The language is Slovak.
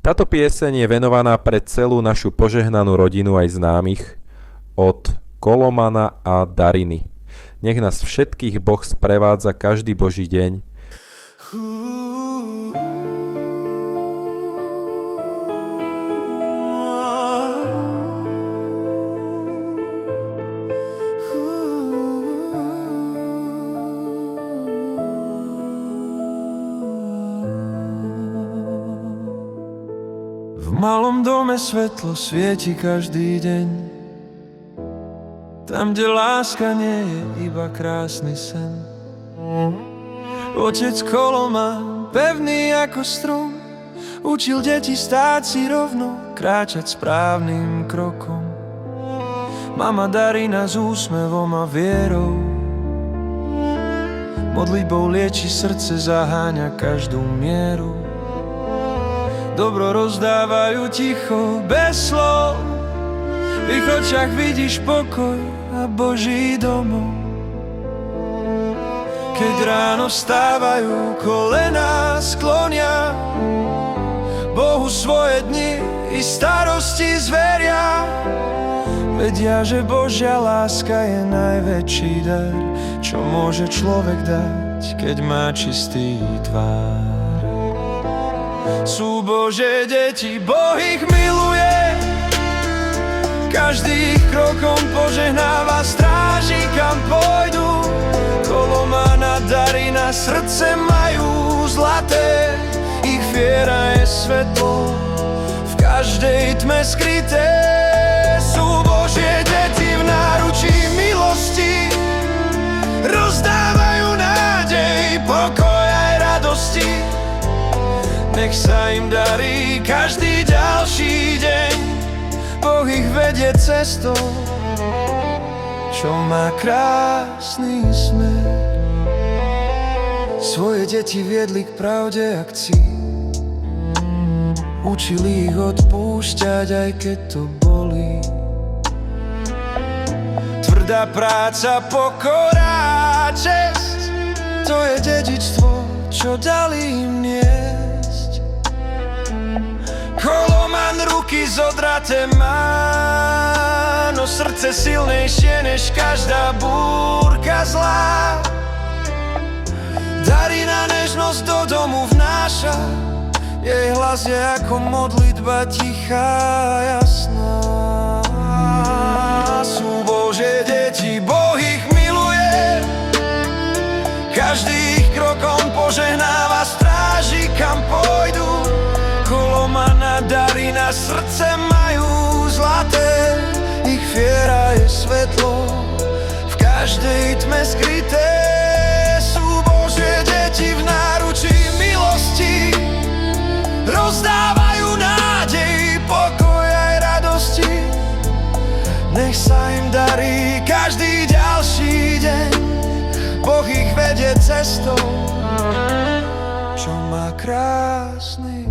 Táto pieseň je venovaná pre celú našu požehnanú rodinu aj známych od Kolomana a Dariny. Nech nás všetkých Boh sprevádza každý Boží deň. V malom dome svetlo svieti každý deň. Tam, kde láska nie je iba krásny sen. Otec Koloman, pevný ako strom, učil deti stáť si rovno, kráčať správnym krokom. Mama Darina s úsmevom a vierou, modlitbou lieči srdce, zaháňa každú mieru. Dobro rozdávajú ticho, bez slov, v ich očiach vidíš pokoj a Boží domov. Keď ráno vstávajú, kolená sklonia, Bohu svoje dni i starosti zveria. Vedia, že Božia láska je najväčší dar, čo môže človek dať, keď má čistý tvár. Sú Božie deti, Boh ich miluje, každý ich krokom požehnáva, stráži kam pôjdu. Kolomana, Darina, srdce majú zlaté, ich viera je svetlo v každej tme skryté. Sú Božie deti v náručí milosti, rozdávajú nádej, pokoj aj radosti. Nech sa im darí každý ďalší deň, Boh ich vedie cestou, čo má krásny smer. Svoje deti viedli k pravde a k cíl, učili ich odpúšťať, aj keď to bolí. Tvrdá práca, pokora, česť, to je dedičstvo, čo dali im niesť. Koloman ruky zodraté má, no srdce silnejšie než každá búrka zlá. Darina nežnosť do domu vnáša, jej hlas je ako modlitba tichá a jasná. Sú Božie deti, Boh ich miluje, každý ich krokom požehnáva, stráži kam pôjdu. Kolomana, Darina, srdce majú zlaté, ich viera je svetlo v každej tme skryté. Sú Božie deti v náručí milosti, rozdávajú nádej, pokoj aj radosti. Nech sa im darí každý ďalší deň, Boh ich vedie cestou, čo má krásny